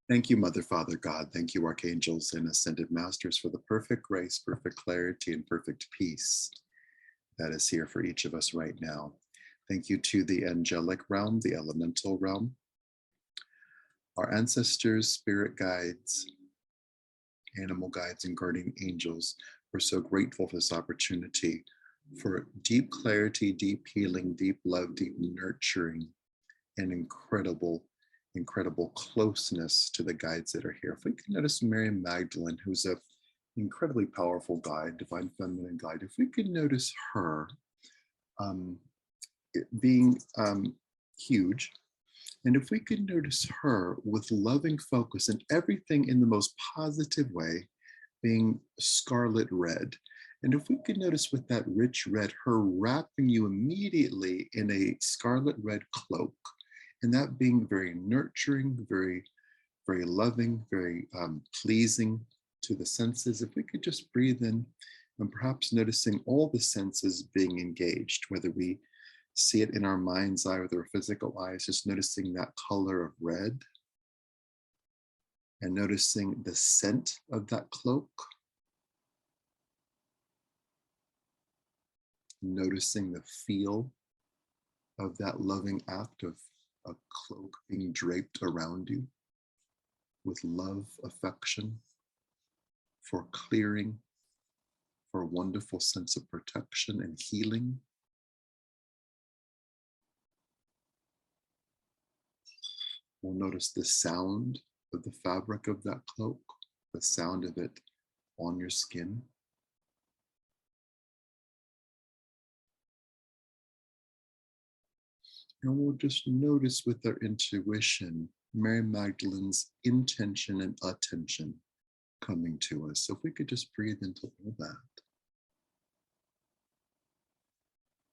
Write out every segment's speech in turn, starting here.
Thank you, Mother, Father, God. Thank you, archangels and ascended masters, for the perfect grace, perfect clarity, and perfect peace that is here for each of us right now. Thank you to the angelic realm, the elemental realm, our ancestors, spirit guides, animal guides, and guardian angels. We're so grateful for this opportunity for deep clarity, deep healing, deep love, deep nurturing, and incredible closeness to the guides that are here. If we can notice Mary Magdalene, who's a incredibly powerful guide, divine feminine guide, if we could notice her um, being huge, and if we could notice her with loving focus and everything in the most positive way, being scarlet red. And if we could notice with that rich red, her wrapping you immediately in a scarlet red cloak, and that being very nurturing, very loving, very pleasing to the senses. If we could just breathe in and perhaps noticing all the senses being engaged, whether we see it in our mind's eye or with our physical eyes, just noticing that color of red and noticing the scent of that cloak, noticing the feel of that loving act of a cloak being draped around you with love, affection, for clearing, for a wonderful sense of protection and healing. We'll notice the sound of the fabric of that cloak, the sound of it on your skin. And we'll just notice with our intuition, Mary Magdalene's intention and attention coming to us. So if we could just breathe into all that.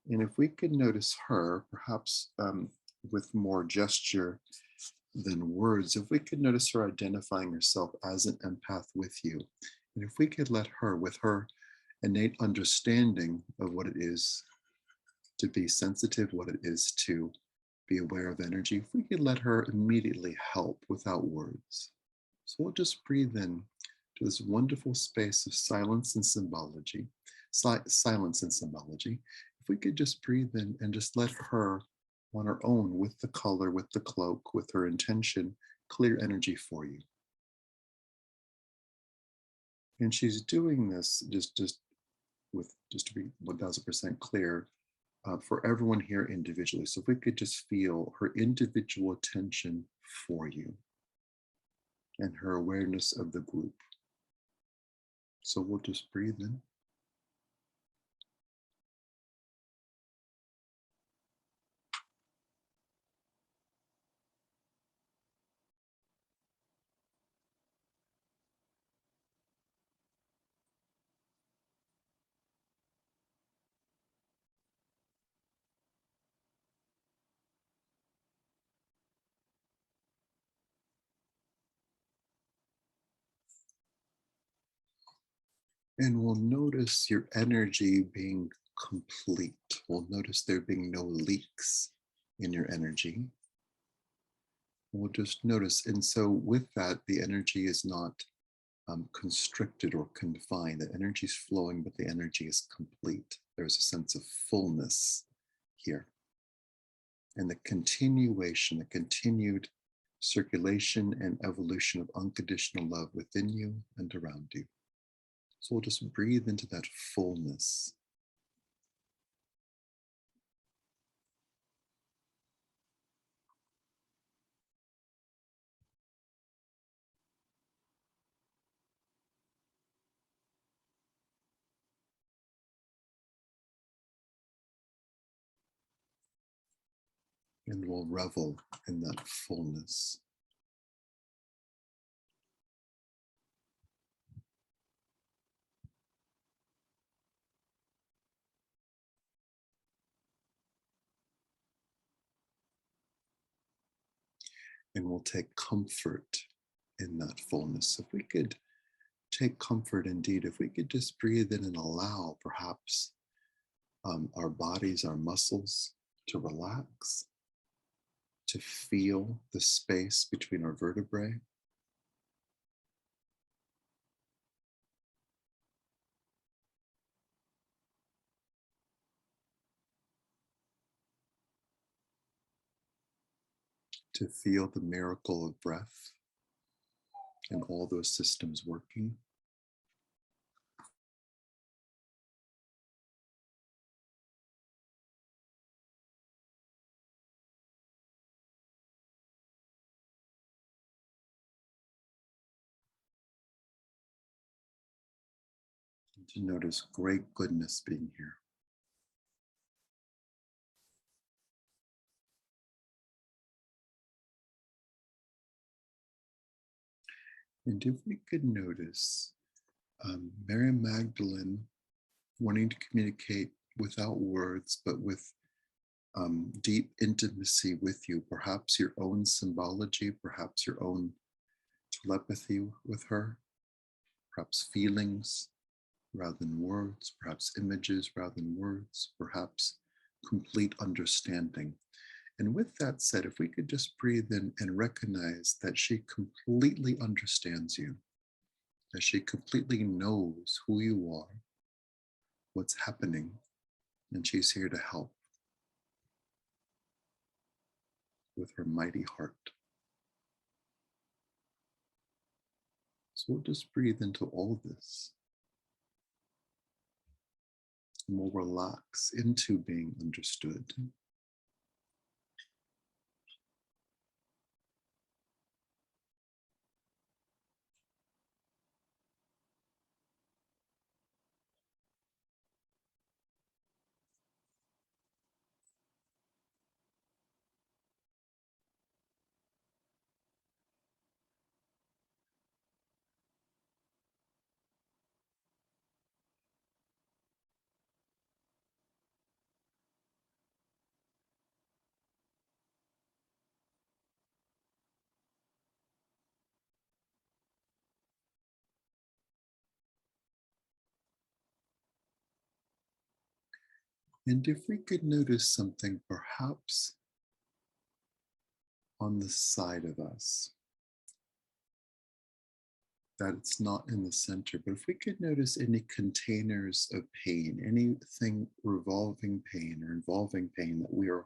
And if we could notice her, perhaps with more gesture than words, if we could notice her identifying herself as an empath with you, and if we could let her, with her innate understanding of what it is to be sensitive, what it is to be aware of energy, if we could let her immediately help without words. So we'll just breathe in to this wonderful space of silence and symbology, silence and symbology. If we could just breathe in and just let her on her own, with the color, with the cloak, with her intention, clear energy for you. And she's doing this just to be 1000% clear, for everyone here individually. So if we could just feel her individual attention for you and her awareness of the group. So we'll just breathe in. And we'll notice your energy being complete. We'll notice there being no leaks in your energy. We'll just notice. And so with that, the energy is not constricted or confined. The energy is flowing, but the energy is complete. There's a sense of fullness here. And the continuation, the continued circulation and evolution of unconditional love within you and around you. So we'll just breathe into that fullness. And we'll revel in that fullness. And we'll take comfort in that fullness. If we could take comfort indeed, if we could just breathe in and allow perhaps our bodies, our muscles to relax, to feel the space between our vertebrae, to feel the miracle of breath and all those systems working. And to notice great goodness being here. And if we could notice Mary Magdalene wanting to communicate without words, but with deep intimacy with you, perhaps your own symbology, perhaps your own telepathy with her, perhaps feelings rather than words, perhaps images rather than words, perhaps complete understanding. And with that said, if we could just breathe in and recognize that she completely understands you, that she completely knows who you are, what's happening, and she's here to help with her mighty heart. So we'll just breathe into all of this. And we'll relax into being understood. And if we could notice something perhaps on the side of us, that it's not in the center, but if we could notice any containers of pain, anything revolving pain or involving pain that we are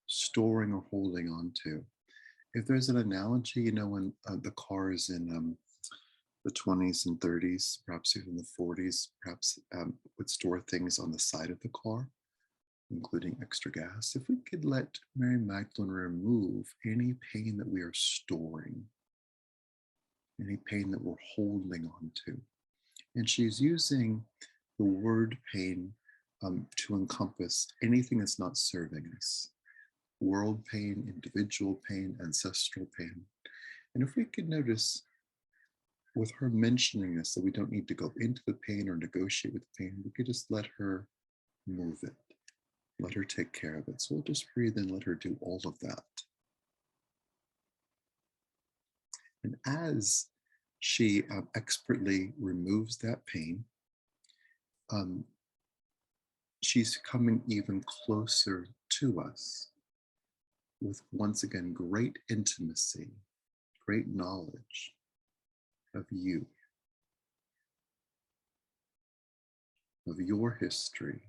storing or holding on to. If there's an analogy, when the car is in the 20s and 30s, perhaps even the 40s, perhaps would store things on the side of the car, including extra gas. If we could let Mary Magdalene remove any pain that we are storing, any pain that we're holding on to. And she's using the word pain to encompass anything that's not serving us. World pain, individual pain, ancestral pain. And if we could notice with her mentioning this, that we don't need to go into the pain or negotiate with the pain, we could just let her move it, let her take care of it. So we'll just breathe and let her do all of that. And as she expertly removes that pain, she's coming even closer to us with, once again, great intimacy, great knowledge of you, of your history,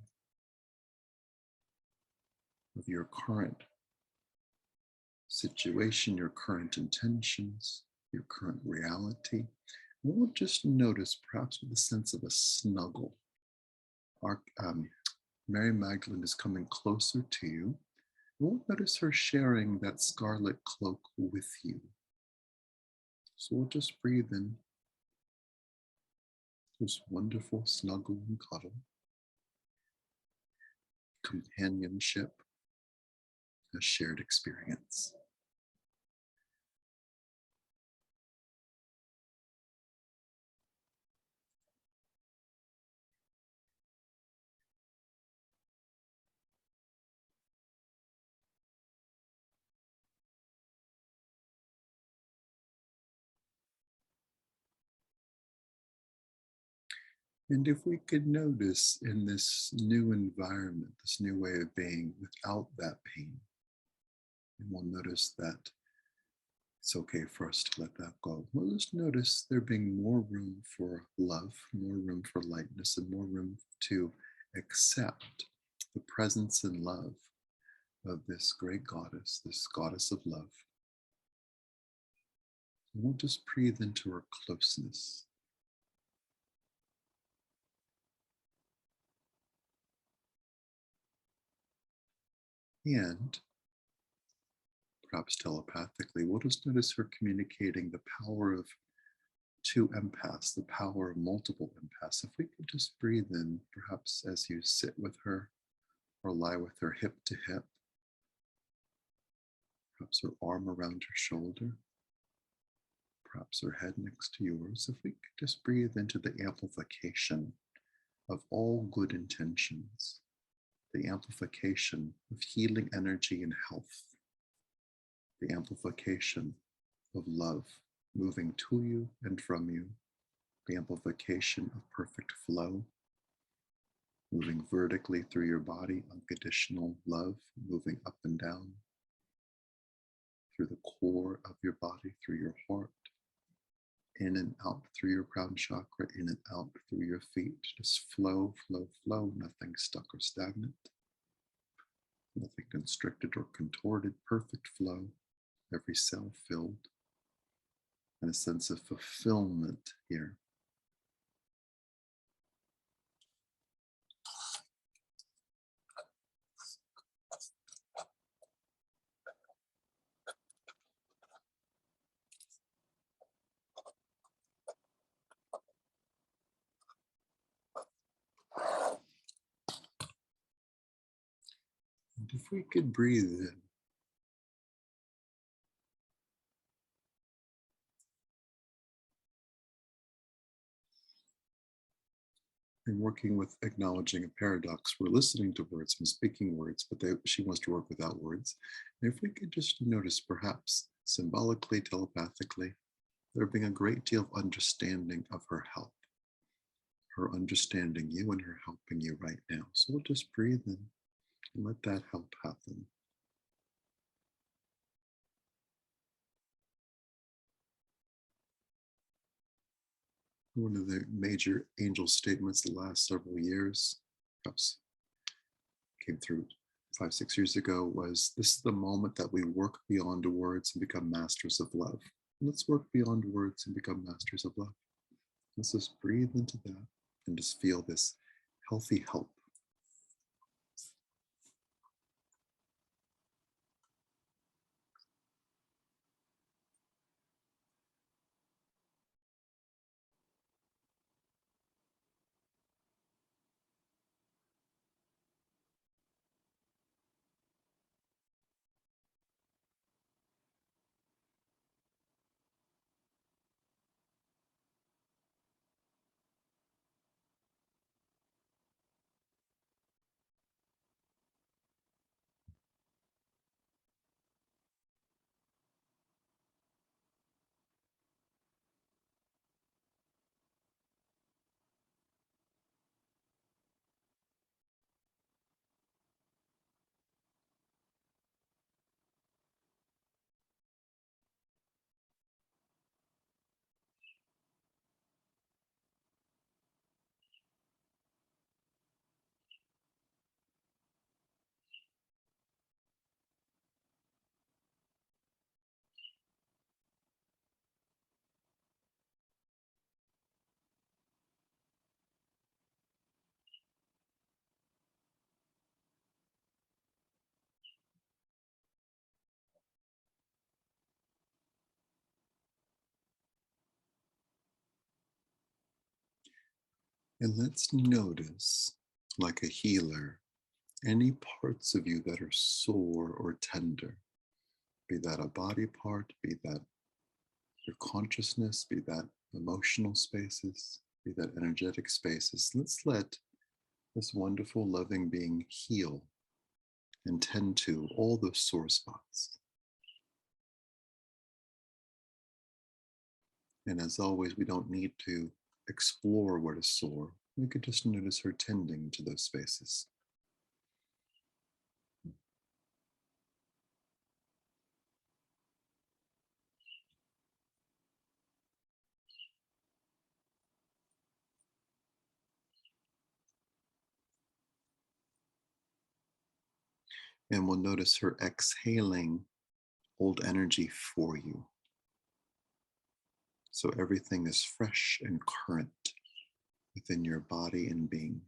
of your current situation, your current intentions, your current reality. And we'll just notice, perhaps with a sense of a snuggle, our Mary Magdalene is coming closer to you. We'll notice her sharing that scarlet cloak with you. So we'll just breathe in this wonderful snuggle and cuddle, companionship, a shared experience. And if we could notice in this new environment, this new way of being without that pain, and we'll notice that it's okay for us to let that go. We'll just notice there being more room for love, more room for lightness, and more room to accept the presence and love of this great goddess, this goddess of love, We'll just breathe into her closeness. And perhaps telepathically, we'll just notice her communicating the power of two empaths, the power of multiple empaths. If we could just breathe in, perhaps as you sit with her or lie with her hip to hip, perhaps her arm around her shoulder, perhaps her head next to yours. If we could just breathe into the amplification of all good intentions, the amplification of healing energy and health, the amplification of love moving to you and from you, the amplification of perfect flow, moving vertically through your body, unconditional love, moving up and down, through the core of your body, through your heart, in and out through your crown chakra, in and out through your feet. Just flow, flow, flow, nothing stuck or stagnant, nothing constricted or contorted, perfect flow, every cell filled, and a sense of fulfillment here. And if we could breathe in, and working with acknowledging a paradox, we're listening to words and speaking words, but she wants to work without words. And if we could just notice, perhaps symbolically, telepathically, there being a great deal of understanding of her help, her understanding you and her helping you right now. So we'll just breathe in and let that help happen. One of the major angel statements the last several years, perhaps came through 5-6 years ago, was this is the moment that we work beyond words and become masters of love. Let's work beyond words and become masters of love. Let's just breathe into that and just feel this healthy help. And let's notice, like a healer, any parts of you that are sore or tender, be that a body part, be that your consciousness, be that emotional spaces, be that energetic spaces. Let's let this wonderful, loving being heal and tend to all those sore spots. And as always, we don't need to explore what is sore. We could just notice her tending to those spaces. And we'll notice her exhaling old energy for you. So everything is fresh and current within your body and being.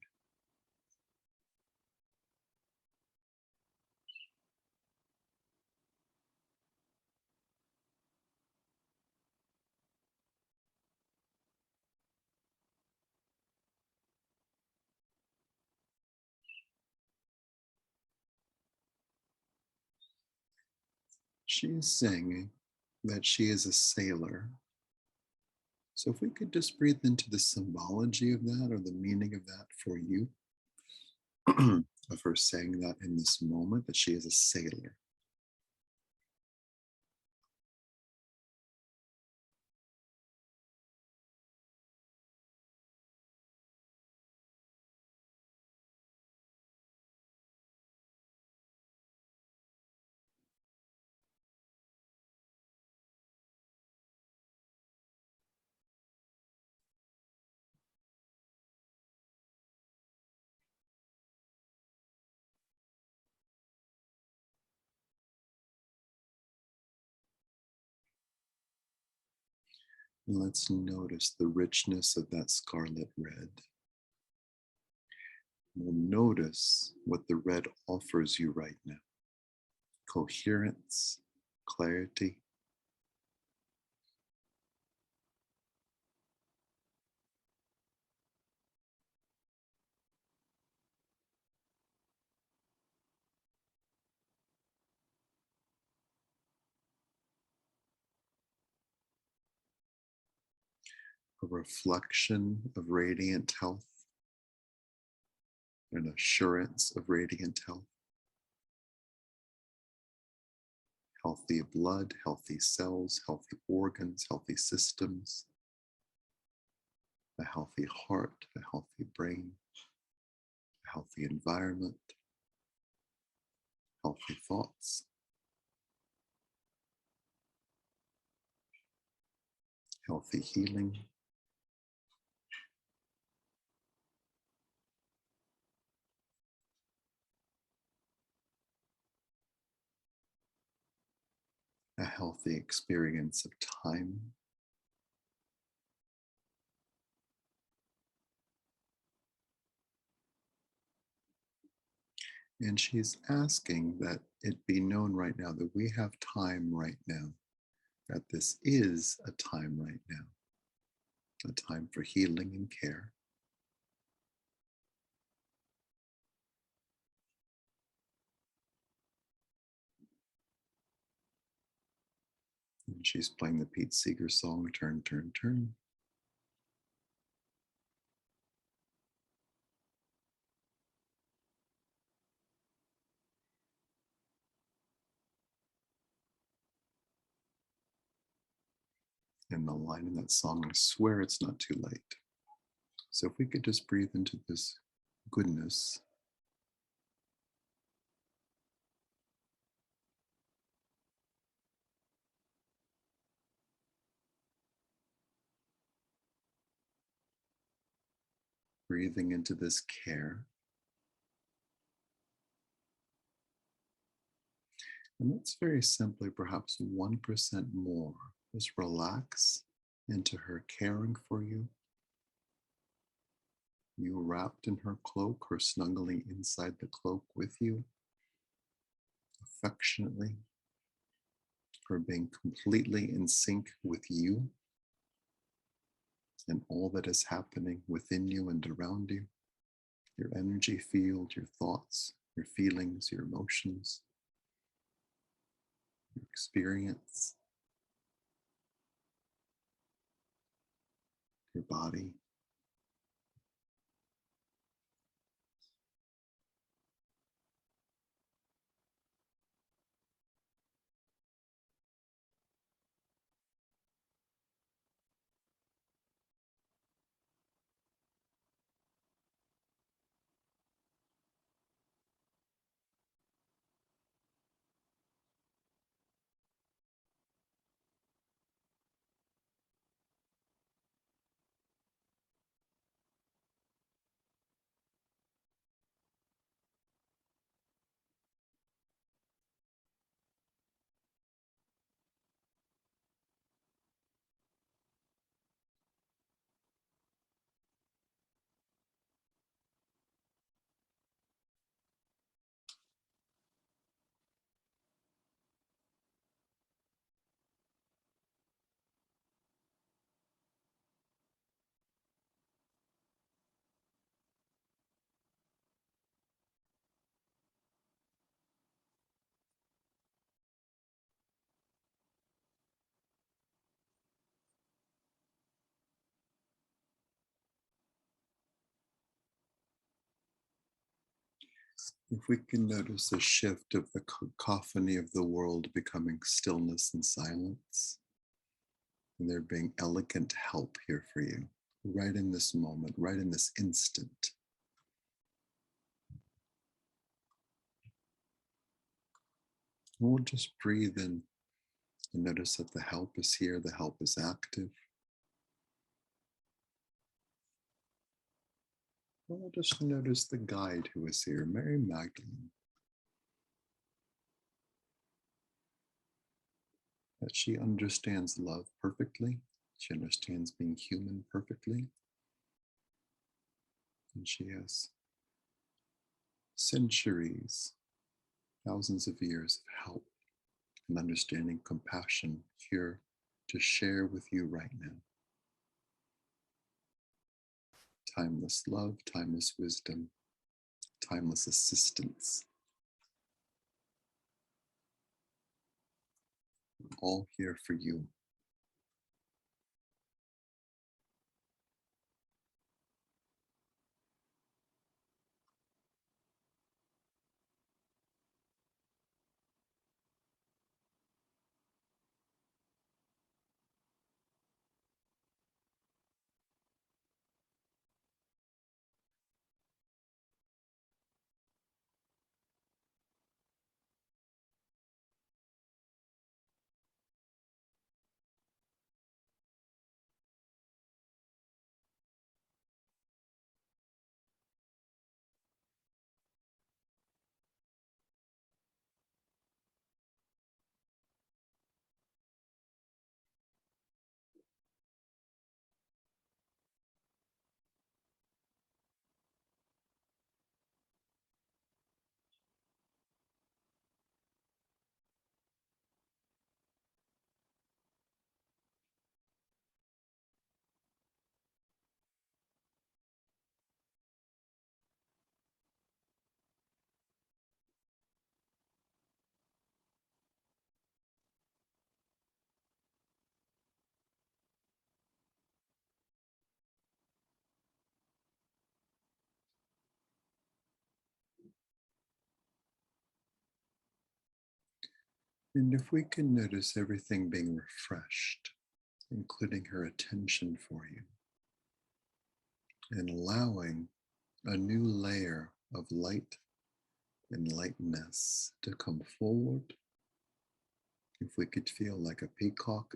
She is saying that she is a sailor. So if we could just breathe into the symbology of that or the meaning of that for you, of her saying that in this moment, that she is a sailor. And let's notice the richness of that scarlet red. We'll notice what the red offers you right now: coherence, clarity, a reflection of radiant health, an assurance of radiant health, healthy blood, healthy cells, healthy organs, healthy systems, a healthy heart, a healthy brain, a healthy environment, healthy thoughts, healthy healing, a healthy experience of time. And she's asking that it be known right now that we have time right now, that this is a time right now, a time for healing and care. And she's playing the Pete Seeger song, Turn, Turn, Turn. And the line in that song, I swear it's not too late. So if we could just breathe into this goodness, breathing into this care. And that's very simply perhaps 1% more. Just relax into her caring for you. You wrapped in her cloak, her snuggling inside the cloak with you, affectionately, her being completely in sync with you and all that is happening within you and around you, your energy field, your thoughts, your feelings, your emotions, your experience, your body. If we can notice a shift of the cacophony of the world becoming stillness and silence, and there being elegant help here for you, right in this moment, right in this instant. And we'll just breathe in and notice that the help is here, the help is active. And we'll just notice the guide who is here, Mary Magdalene. That she understands love perfectly. She understands being human perfectly. And she has centuries, thousands of years of help and understanding, compassion here to share with you right now. Timeless love, timeless wisdom, timeless assistance. All here for you. And if we can notice everything being refreshed, including her attention for you, and allowing a new layer of light and lightness to come forward. If we could feel like a peacock,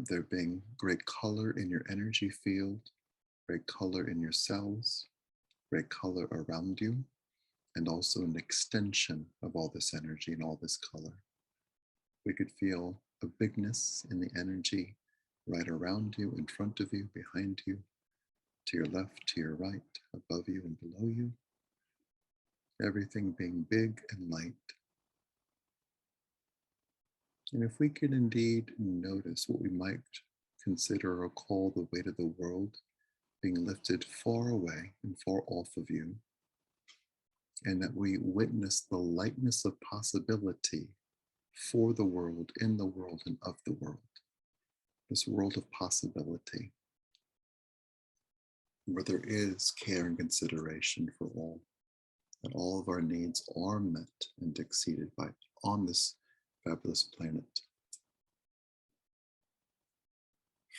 there being great color in your energy field, great color in your cells, great color around you, and also an extension of all this energy and all this color. We could feel a bigness in the energy right around you, in front of you, behind you, to your left, to your right, above you and below you. Everything being big and light. And if we could indeed notice what we might consider or call the weight of the world being lifted far away and far off of you, and that we witness the lightness of possibility for the world, in the world, and of the world. This world of possibility, where there is care and consideration for all, that all of our needs are met and exceeded by on this fabulous planet,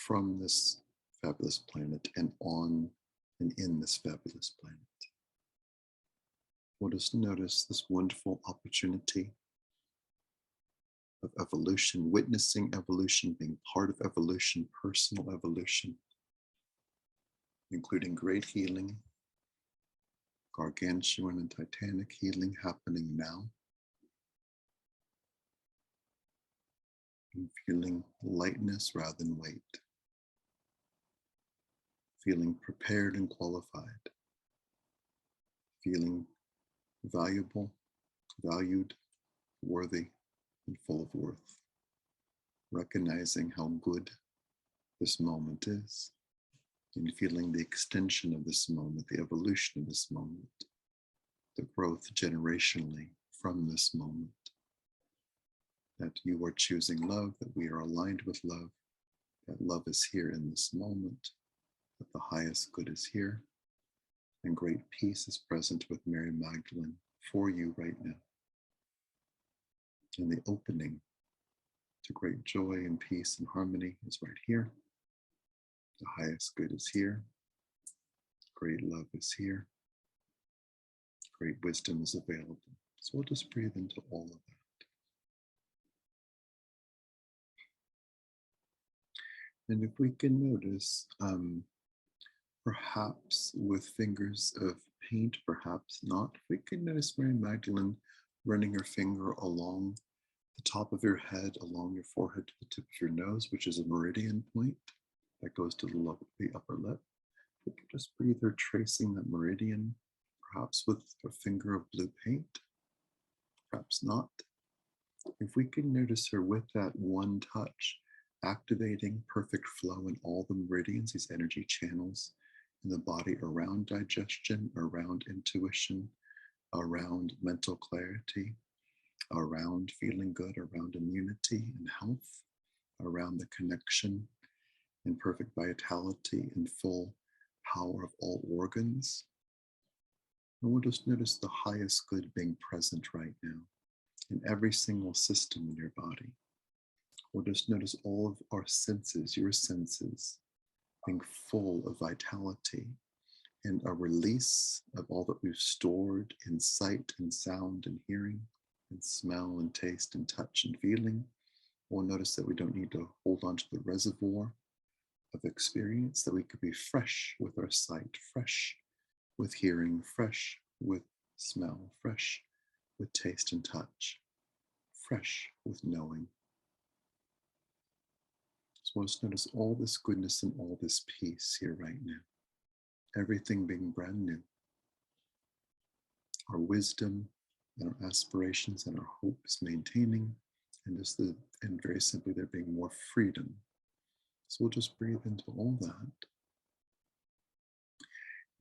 from this fabulous planet, and on and in this fabulous planet. We'll just notice this wonderful opportunity of evolution, witnessing evolution, being part of evolution, personal evolution, including great healing, gargantuan and titanic healing happening now. And feeling lightness rather than weight. Feeling prepared and qualified. Feeling valuable, valued, worthy, and full of worth. Recognizing how good this moment is, and feeling the extension of this moment, the evolution of this moment, the growth generationally from this moment. That you are choosing love, that we are aligned with love, that love is here in this moment, that the highest good is here, and great peace is present with Mary Magdalene for you right now. And the opening to great joy and peace and harmony is right here. The highest good is here. Great love is here. Great wisdom is available. So we'll just breathe into all of that. And if we can notice, perhaps with fingers of paint, perhaps not, we can notice Mary Magdalene running her finger along the top of your head, along your forehead to the tip of your nose, which is a meridian point that goes to the upper lip. We can just breathe her tracing that meridian, perhaps with a finger of blue paint, perhaps not. If we can notice her with that one touch, activating perfect flow in all the meridians, these energy channels in the body around digestion, around intuition, around mental clarity, around feeling good, around immunity and health, around the connection and perfect vitality and full power of all organs. And we'll just notice the highest good being present right now in every single system in your body. We'll just notice all of our senses, your senses, being full of vitality and a release of all that we've stored in sight and sound and hearing and smell and taste and touch and feeling. We'll notice that we don't need to hold on to the reservoir of experience, that we could be fresh with our sight, fresh with hearing, fresh with smell, fresh with taste and touch, fresh with knowing. So let's notice all this goodness and all this peace here right now. Everything being brand new. Our wisdom and our aspirations and our hopes maintaining, and very simply there being more freedom. So we'll just breathe into all that.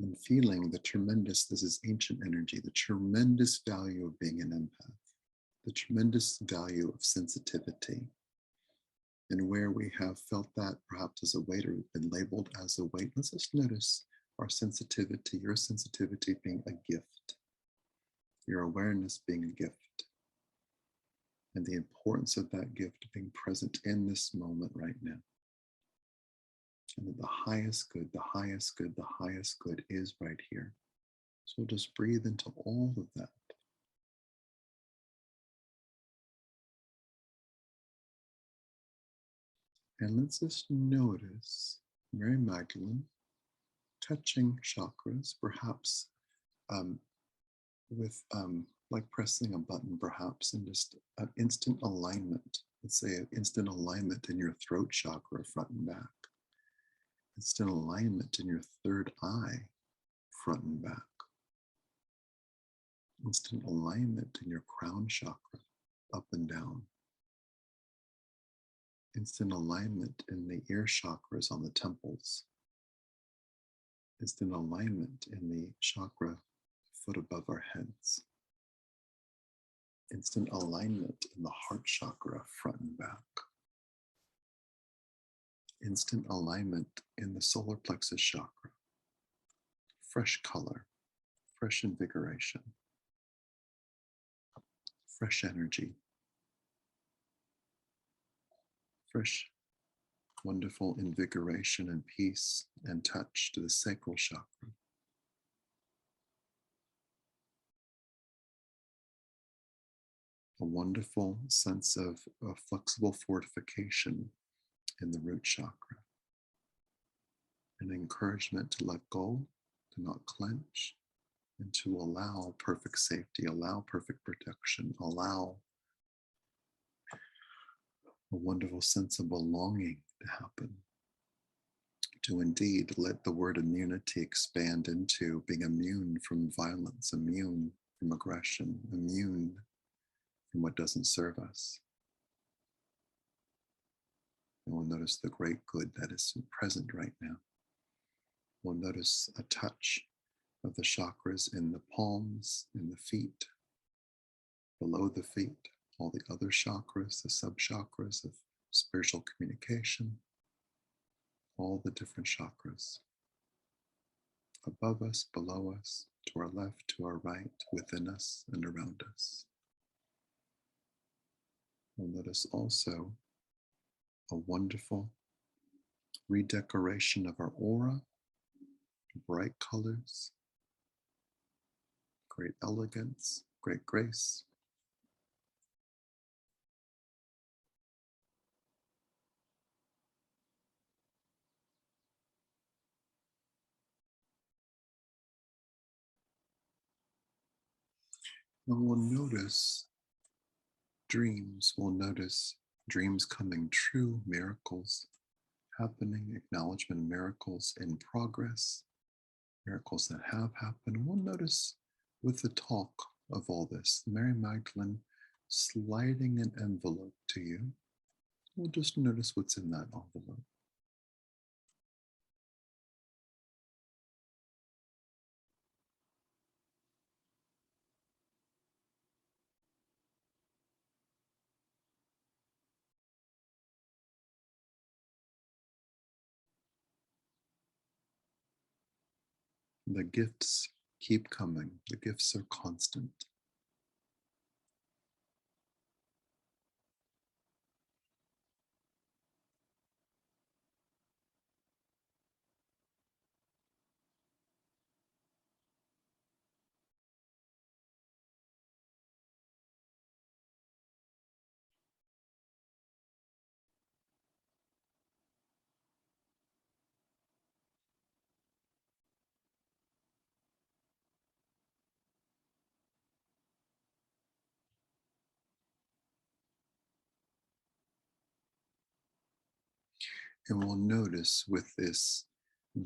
And feeling the tremendous, this is ancient energy, the tremendous value of being an empath, the tremendous value of sensitivity. And where we have felt that perhaps as a weight or been labeled as a weight, let's just notice our sensitivity, your sensitivity being a gift, your awareness being a gift, and the importance of that gift being present in this moment right now. And that the highest good, the highest good, the highest good is right here. So we'll just breathe into all of that. And let's just notice Mary Magdalene touching chakras, perhaps with like pressing a button, perhaps, and just an instant alignment. Let's say an instant alignment in your throat chakra, front and back. Instant alignment in your third eye, front and back. Instant alignment in your crown chakra, up and down. Instant alignment in the ear chakras on the temples. Instant alignment in the chakra foot above our heads. Instant alignment in the heart chakra, front and back. Instant alignment in the solar plexus chakra. Fresh color, fresh invigoration, fresh energy, fresh, wonderful invigoration and peace and touch to the sacral chakra. A wonderful sense of flexible fortification in the root chakra. An encouragement to let go, to not clench, and to allow perfect safety, allow perfect protection, allow a wonderful sense of belonging to happen. To indeed let the word immunity expand into being immune from violence, immune from aggression, immune from what doesn't serve us. And we'll notice the great good that is present right now. We'll notice a touch of the chakras in the palms, in the feet, below the feet, all the other chakras, the sub-chakras of spiritual communication, all the different chakras, above us, below us, to our left, to our right, within us and around us. We'll notice also a wonderful redecoration of our aura, bright colors, great elegance, great grace. And we'll notice dreams. We'll notice dreams coming true, miracles happening, acknowledgement of miracles in progress, miracles that have happened. We'll notice with the talk of all this, Mary Magdalene sliding an envelope to you. We'll just notice what's in that envelope. The gifts keep coming. The gifts are constant. And we'll notice with this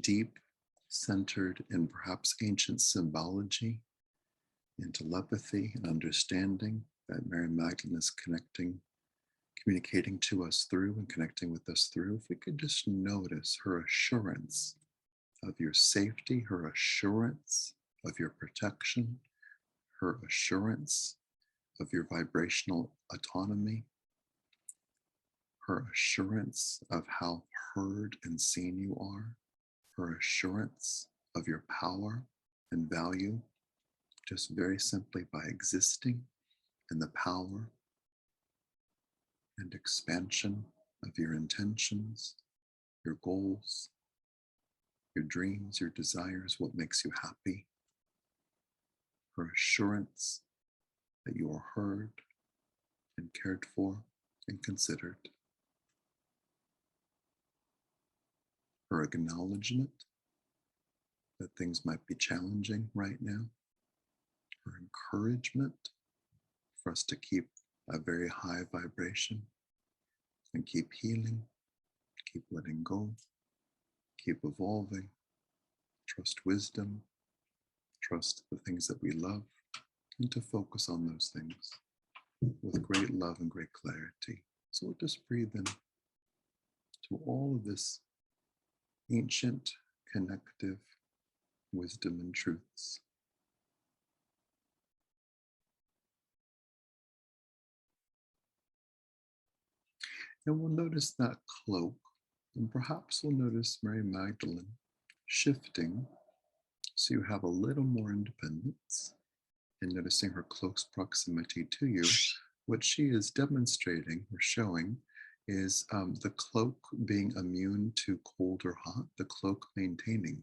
deep, centered, and perhaps ancient symbology and telepathy and understanding that Mary Magdalene is communicating to us through and connecting with us through, if we could just notice her assurance of your safety, her assurance of your protection, her assurance of your vibrational autonomy, her assurance of how heard and seen you are, her assurance of your power and value, just very simply by existing in the power and expansion of your intentions, your goals, your dreams, your desires, what makes you happy, her assurance that you are heard and cared for and considered, her acknowledgement that things might be challenging right now, her encouragement for us to keep a very high vibration and keep healing, keep letting go, keep evolving, trust wisdom, trust the things that we love, and to focus on those things with great love and great clarity. So we'll just breathe in to all of this ancient, connective wisdom and truths. And we'll notice that cloak, and perhaps we'll notice Mary Magdalene shifting so you have a little more independence in noticing her close proximity to you. What she is demonstrating or showing is the cloak being immune to cold or hot, the cloak maintaining,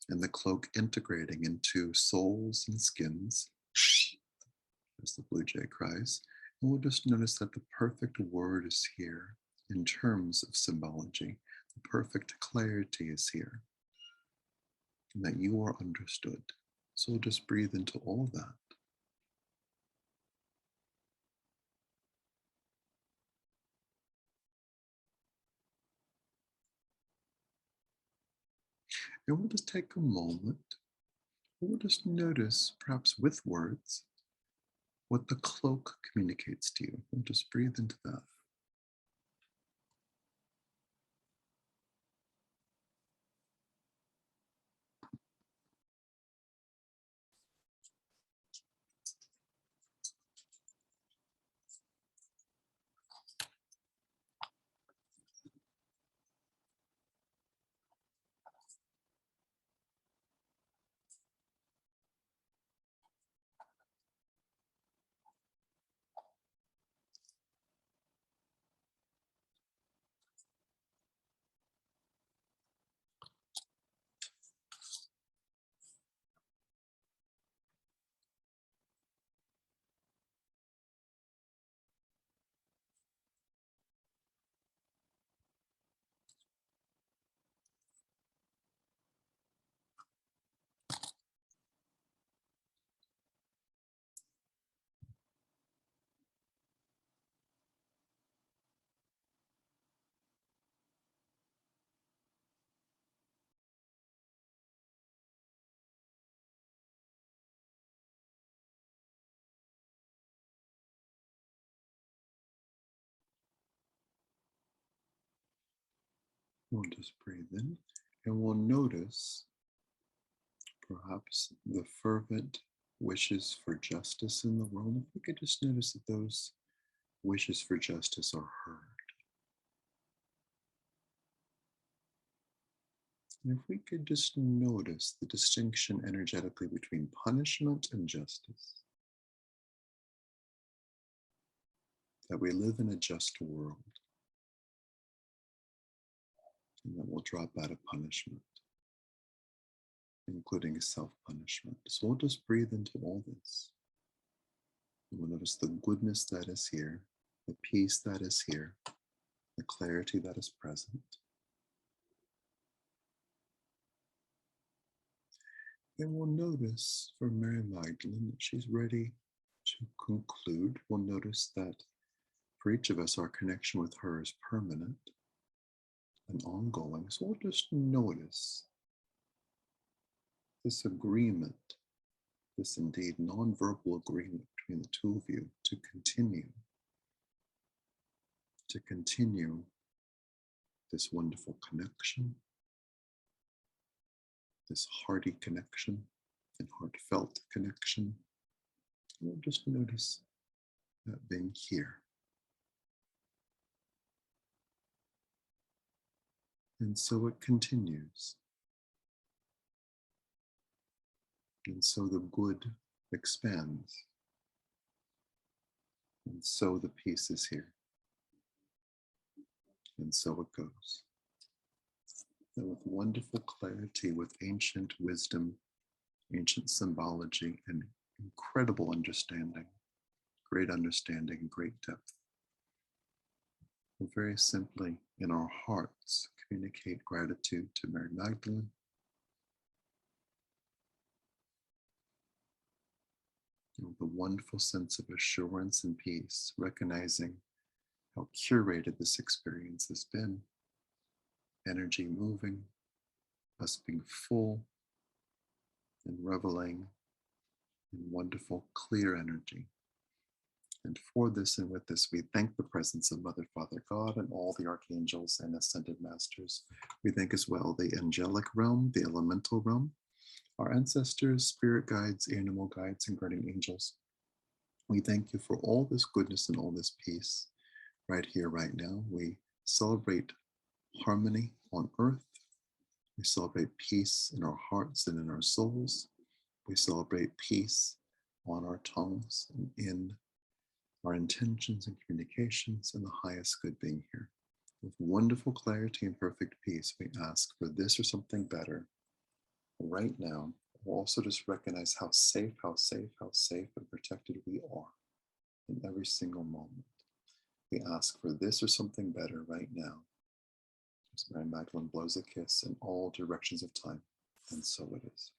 and the cloak integrating into souls and skins, as the blue jay cries. And we'll just notice that the perfect word is here in terms of symbology. The perfect clarity is here, and that you are understood. So we'll just breathe into all that. And we'll just take a moment. We'll just notice, perhaps with words, what the cloak communicates to you. We'll just breathe into that. We'll just breathe in and we'll notice perhaps the fervent wishes for justice in the world. If we could just notice that those wishes for justice are heard. And if we could just notice the distinction energetically between punishment and justice, that we live in a just world, and that we'll drop out of punishment, including self-punishment. So we'll just breathe into all this. And we'll notice the goodness that is here, the peace that is here, the clarity that is present. And we'll notice for Mary Magdalene that she's ready to conclude. We'll notice that for each of us, our connection with her is permanent and ongoing. So we'll just notice this agreement, this indeed non-verbal agreement between the two of you to continue this wonderful connection, this hearty connection and heartfelt connection. We'll just notice that being here. And so it continues. And so the good expands. And so the peace is here. And so it goes. And with wonderful clarity, with ancient wisdom, ancient symbology, and incredible understanding, great understanding, great depth, we'll very simply in our hearts communicate gratitude to Mary Magdalene, with a wonderful sense of assurance and peace, recognizing how curated this experience has been, energy moving, us being full and reveling in wonderful, clear energy. And for this and with this, we thank the presence of Mother, Father, God, and all the archangels and ascended masters. We thank as well the angelic realm, the elemental realm, our ancestors, spirit guides, animal guides, and guardian angels. We thank you for all this goodness and all this peace right here, right now. We celebrate harmony on earth. We celebrate peace in our hearts and in our souls. We celebrate peace on our tongues and in our intentions and communications, and the highest good being here. With wonderful clarity and perfect peace, we ask for this or something better right now. We'll also just recognize how safe and protected we are in every single moment. We ask for this or something better right now. As Mary Magdalene blows a kiss in all directions of time, and so it is.